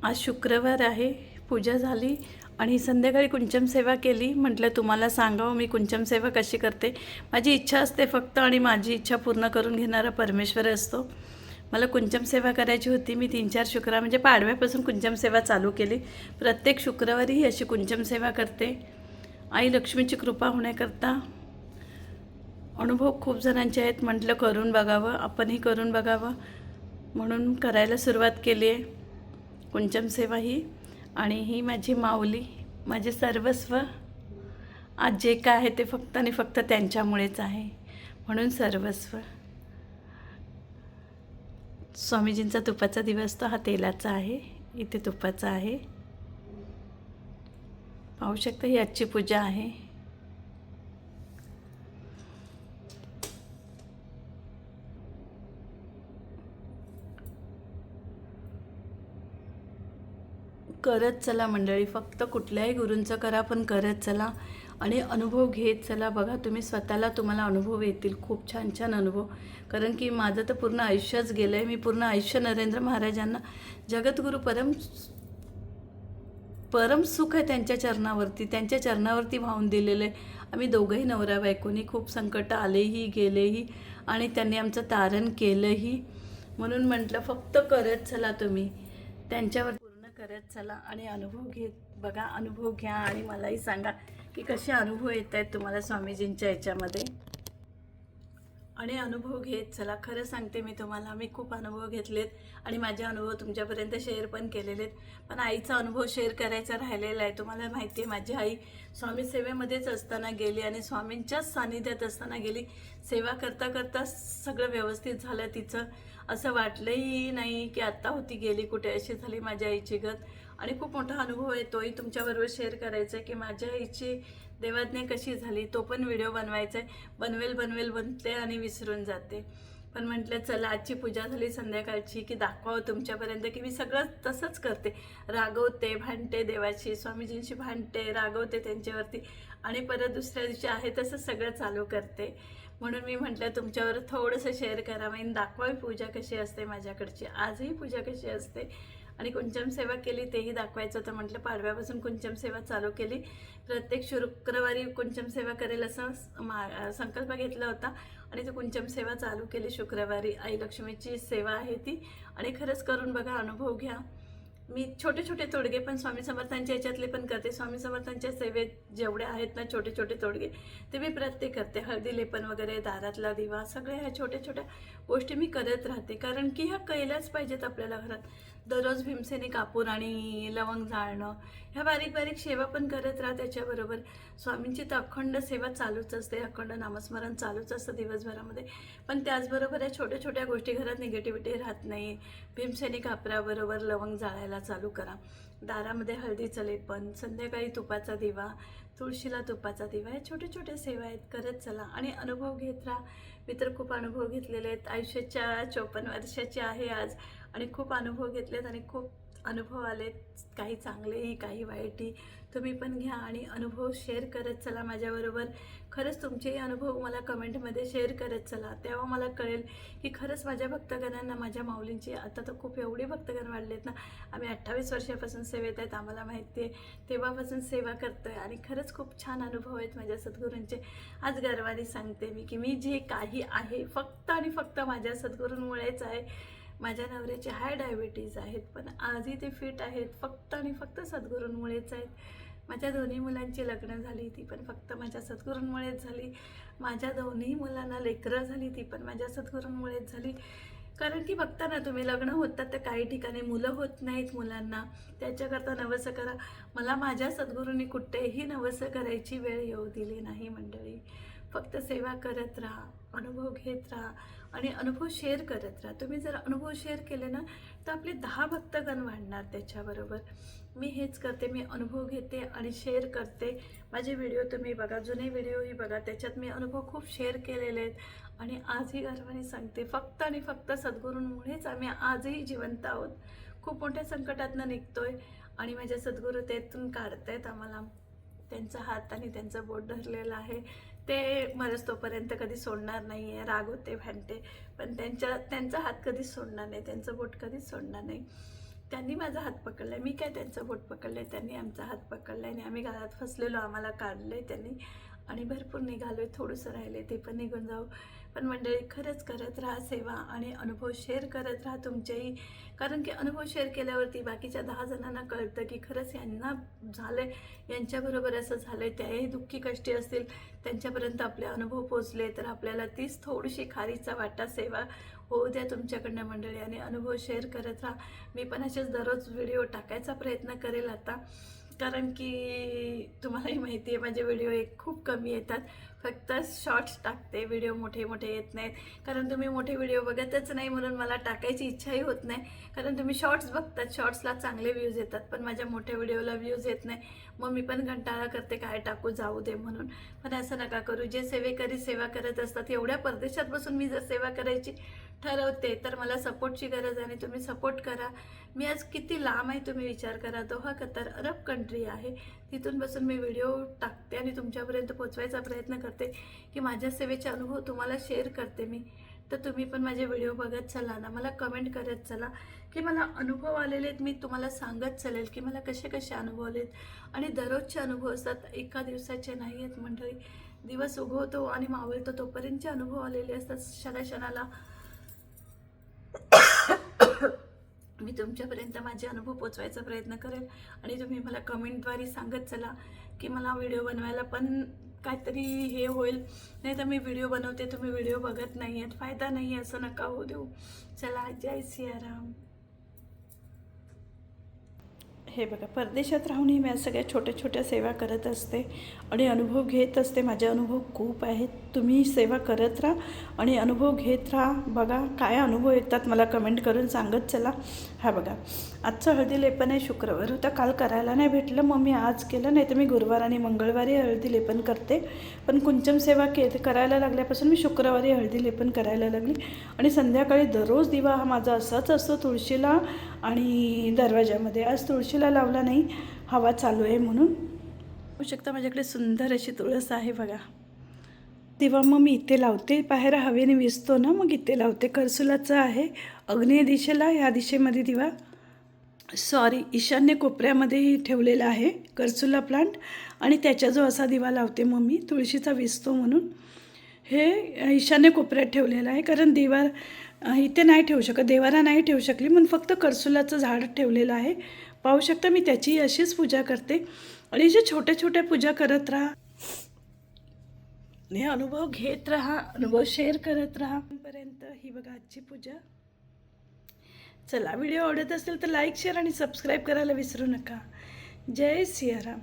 आज शुक्रवार आहे, पूजा झाली आणि संध्याकाळी कुंचम सेवा केली. म्हटलं तुम्हाला सांगावं मी कुंचम सेवा कशी करते. माझी इच्छा असते फक्त आणि माझी इच्छा पूर्ण करून घेणारा परमेश्वर असतो. मला कुंचम सेवा करायची होती. मी 3-4 शुक्रवार म्हणजे पाडव्यापासून कुंचम सेवा चालू केली. प्रत्येक शुक्रवारी ही अशी कुंचम सेवा करते. आई लक्ष्मीची कृपा होण्याकरता अनुभव खूप जणांचे आहेत. म्हटलं करून बघावं, आपणही करून बघावं म्हणून करायला सुरुवात केली आहे कुंचम सेवा ही. आणि ही माझी माऊली, माझे सर्वस्व. आज जे काय आहे ते फक्त आणि फक्त त्यांच्यामुळेच आहे, म्हणून सर्वस्व. स्वामीजींचा तुपाचा दिवस तो हा तेलाचा आहे, इथे तुपाचा आहे. पाहू शकता ही आजची पूजा आहे. करत चला मंडळी, फक्त कुठल्याही गुरूंचं करा पण करत चला आणि अनुभव घेत चला. बघा तुम्ही स्वतःला, तुम्हाला अनुभव येतील, खूप छान छान अनुभव. कारण की माझं तर पूर्ण आयुष्यच गेलं आहे. मी पूर्ण आयुष्य नरेंद्र महाराजांना, जगद्गुरू परम सुख आहे त्यांच्या चरणावरती वाहून दिलेलं आहे. आम्ही दोघंही नवरा बायकोनी खूप संकट आलेही गेलेही आणि त्यांनी आमचं तारण केलंही. म्हणून म्हटलं फक्त करत चला तुम्ही, त्यांच्यावर पूर्ण करत चला आणि अनुभव घेत बघा, अनुभव घ्या आणि मलाही सांगा की कसे अनुभव येत आहेत तुम्हाला स्वामीजींच्या याच्यामध्ये. आणि अनुभव घेत चला. खरं सांगते मी तुम्हाला, मी खूप अनुभव घेतलेत आणि माझे अनुभव तुमच्यापर्यंत शेअर पण केलेले आहेत. पण आईचा अनुभव शेअर करायचा राहिलेला आहे. तुम्हाला माहिती आहे माझी आई स्वामी सेवेमध्येच असताना गेली आणि स्वामींच्याच सानिध्यात असताना गेली. सेवा करता करता सगळं व्यवस्थित झालं तिचं. असं वाटलंही नाही की आत्ता होती गेली कुठे, अशी झाली माझ्या आईची गत. आणि खूप मोठा अनुभव आहे, तोही तुमच्याबरोबर शेअर करायचा आहे की माझ्या आईची देवाज्ञा कशी झाली. तो पण व्हिडिओ बनवायचा आहे. बनते आणि विसरून जाते. पण म्हटलं चला आजची पूजा झाली संध्याकाळची की दाखवावं तुमच्यापर्यंत की मी सगळं तसंच करते. रागवते, भांडते देवाची, स्वामीजींशी भांडते, रागवते त्यांच्यावरती आणि परत दुसऱ्या दिवशी आहे तसं सगळं चालू करते. म्हणून मी म्हटलं तुमच्यावर थोडंसं शेअर करावं आणि दाखवावी पूजा कशी असते माझ्याकडची, आजही पूजा कशी असते. आणि कुंचम सेवा केली तेही दाखवायचं होतं. म्हटलं पाडव्यापासून कुंचम सेवा चालू केली. प्रत्येक शुक्रवारी कुंचम सेवा करेल असं संकल्प घेतला होता आणि ती कुंचम सेवा चालू केली शुक्रवारी. आई लक्ष्मीची सेवा आहे ती आणि खरंच करून बघा, अनुभव घ्या. मी छोटे छोटे तोडगे पण स्वामी समर्थांच्या याच्यातले पण करते. स्वामी समर्थांच्या सेवेत जेवढे आहेत ना छोटे छोटे तोडगे ते मी प्रत्येक करते. हळदी लेपन वगैरे, दारातला दिवा, सगळ्या ह्या छोट्या छोट्या गोष्टी मी करत राहते. कारण की ह्या केल्याच पाहिजेत आपल्याला घरात. दररोज भीमसेनी कापूर आणि लवंग जाळणं, ह्या बारीक बारीक सेवा पण करत राहा. त्याच्याबरोबर स्वामींची तर अखंड सेवा चालूच असते, अखंड नामस्मरण चालूच असतं दिवसभरामध्ये. पण त्याचबरोबर या छोट्या छोट्या गोष्टी, घरात निगेटिव्हिटी राहत नाही. भीमसेनी कापराबरोबर लवंग जाळायला चालू करा. दारामध्ये हळदीचं लेपन, संध्याकाळी तुपाचा दिवा, तुळशीला तुपाचा दिवा, हे छोटे छोटे सेवा आहेत, करत चला आणि अनुभव घेत राहा. मी तर खूप अनुभव घेतलेले आहेत. आयुष्याच्या 54 वर्षाची आहे आज आणि खूप अनुभव घेतलेत आणि खूप अनुभव आलेत, काही चांगलेही काही वाईटही. तुम्ही पण घ्या आणि अनुभव शेअर करत चला माझ्याबरोबर. खरंच तुमचेही अनुभव मला कमेंटमध्ये शेअर करत चला, तेव्हा मला कळेल की खरंच माझ्या भक्तगणांना, माझ्या माऊलींची आता तर खूप एवढी भक्तगण वाढलेत ना. आम्ही 28 वर्षापासून सेवेत आहेत, आम्हाला माहिती आहे, तेव्हापासून सेवा करतोय आणि खरंच खूप छान अनुभव आहेत माझ्या सद्गुरूंचे. आज गर्वाने सांगते मी की मी जे काही आहे फक्त आणि फक्त माझ्या सद्गुरूंमुळेच आहे. माझ्या नवऱ्याचे हाय डायबिटीज आहेत पण आजही ते फिट आहेत, फक्त आणि फक्त सद्गुरूंमुळेच आहेत. माझ्या दोन्ही मुलांची लग्न झाली ती पण फक्त माझ्या सद्गुरूंमुळेच झाली. माझ्या दोन्ही मुलांना लेकरं झाली ती पण माझ्या सद्गुरूंमुळेच झाली. कारण की बघता ना तुम्ही, लग्न होतात तर काही ठिकाणी मुलं होत नाहीत मुलांना, त्याच्याकरता नवसं करा. मला माझ्या सद्गुरूंनी कुठेही नवसं करायची वेळ येऊ दिली नाही मंडळी. फक्त सेवा करत राहा, अनुभव घेत राहा आणि अनुभव शेअर करत राहा. तुम्ही जर अनुभव शेअर केले ना तर आपले 10 भक्तगण वाढणार त्याच्याबरोबर. मी हेच करते, मी अनुभव घेते आणि शेअर करते. माझे व्हिडिओ तुम्ही बघा, जुने व्हिडिओही बघा, त्याच्यात मी अनुभव खूप शेअर केलेले आहेत आणि आजही गर्वाने सांगते फक्त आणि फक्त सद्गुरूंमुळेच आम्ही आजही जिवंत आहोत. खूप मोठ्या संकटातनं निघतोय आणि माझ्या सद्गुरू त्यातून काढतायत आम्हाला. त्यांचा हात आणि त्यांचं बोट धरलेलं आहे, ते मरस तोपर्यंत कधी सोडणार नाही आहे. रागवते, भांडते पण त्यांचा हात कधीच सोडणार नाही, त्यांचं बोट कधीच सोडणार नाही. त्यांनी माझा हात पकडला आहे, मी काय त्यांचं बोट पकडलं आहे, त्यांनी आमचा हात पकडला आहे आणि आम्ही गाळात फसलेलो, आम्हाला काढलं आहे त्यांनी आणि भरपूर निघालो आहे. थोडंसं राहिलं आहे ते पण निघून जाऊ. पण मंडळी खरंच करत राहा सेवा आणि अनुभव शेअर करत राहा तुमचेही, कारण की अनुभव शेअर केल्यावरती बाकीच्या 10 जणांना कळतं की खरंच यांना झालं आहे, यांच्याबरोबर असं झालं आहे, त्याही दुःखी कष्टी असतील, त्यांच्यापर्यंत आपले अनुभव पोचले तर आपल्याला तीच थोडीशी खारीचा वाटा सेवा होऊ द्या तुमच्याकडनं मंडळी. आणि अनुभव शेअर करत राहा. मी पण असेच दररोज व्हिडिओ टाकायचा प्रयत्न करेल आता, कारण की तुम्हालाही माहिती आहे माझे व्हिडिओ खूप कमी येतात, फक्त शॉर्ट्स टाकते, व्हिडिओ मोठे मोठे येत नाहीत, कारण तुम्ही मोठे व्हिडिओ बघतच नाही म्हणून मला टाकायची इच्छाही होत नाही, कारण तुम्ही शॉर्ट्स बघतात, शॉर्ट्सला चांगले व्ह्यूज येतात पण माझ्या मोठ्या व्हिडिओला व्ह्यूज येत नाही, मग मी पण कंटाळा करते काय टाकू जाऊ दे म्हणून. पण असं नका करू, जे सेवेकरी सेवा करत असतात, एवढ्या परदेशात बसून मी जर सेवा करायची ठरवते तर मला सपोर्टची गरज आहे आणि तुम्ही सपोर्ट करा. मी आज किती लांब आहे तुम्ही विचार करा, दोहा कतर अरब कंट्री आहे, तिथून बसून मी व्हिडिओ टाकते आणि तुमच्यापर्यंत पोचवायचा प्रयत्न करते की माझ्या सेवेचे अनुभव तुम्हाला शेअर करते मी. तर तुम्ही पण माझे व्हिडिओ बघत चला ना, मला कमेंट करत चला की मला अनुभव आलेले आहेत, मी तुम्हाला सांगत चलेल की मला कसे कसे अनुभव आलेत. आणि दररोजचे अनुभव असतात, एका दिवसाचे नाही आहेत मंडळी. दिवस उगवतो आणि मावळतो तोपर्यंतचे अनुभव आलेले असतात. क्षणाक्षणाला मी तुमच्यापर्यंत माझे अनुभव पोचवायचा प्रयत्न करेल आणि तुम्ही मला कमेंटद्वारे सांगत चला की मला व्हिडिओ बनवायला पण काहीतरी हे होईल. नाही तर मी व्हिडिओ बनवते, तुम्ही व्हिडिओ बघत नाही आहेत, फायदा नाही आहे, असं नका होऊ देऊ. चला, जय सियाराम. हे बघा, परदेशात राहूनही मी सगळ्या छोट्या छोट्या सेवा करत असते आणि अनुभव घेत असते. माझे अनुभव खूप आहेत. तुम्ही सेवा करत राहा आणि अनुभव घेत राहा. बघा काय अनुभव येतात मला कमेंट करून सांगत चला. हा बघा, आजचं हळदी लेपन आहे, शुक्रवार होता, काल करायला नाही भेटलं, मग मी आज केलं. नाही तर मी गुरुवार आणि मंगळवारी हळदी लेपन करते, पण कुंचम सेवा करायला लागल्यापासून मी शुक्रवारी हळदी लेपन करायला लागली. आणि संध्याकाळी दररोज दिवा हा माझा असाच असतो तुळशीला आणि दरवाजामध्ये. आज तुळशीला लावला नाही, हवा चालू आहे म्हणून. होऊ शकता माझ्याकडे सुंदर अशी तुळस आहे बघा. दिवा मग मी इथे लावते, बाहेर हवेने विजतो ना, मग इथे लावते. करसुलाचं आहे आग्नेय दिशेला, ह्या दिशेमध्ये दिवा, ईशान्य कोपऱ्यामध्येही ठेवलेला आहे करसुला प्लांट आणि त्याच्या जो असा दिवा लावते मग मी तुळशीचा विजतो म्हणून. हे ईशान्य कोपऱ्यात ठेवलेलं आहे, कारण देवार इथे नाही ठेवू शकत, देवारा नाही ठेवू शकली म्हणून फक्त करसुलाचं झाड ठेवलेलं आहे. पाहू शकता मी त्याची अशीच पूजा करते आणि जे छोट्या छोट्या पूजा करत राहा, हे अनुभव घेत राहा, अनुभव शेअर करत राहा पर्यंत. ही बघा आजची पूजा. चला, व्हिडिओ आवडत असेल तर लाईक शेअर आणि सबस्क्राईब करायला विसरू नका. जय सियाराम.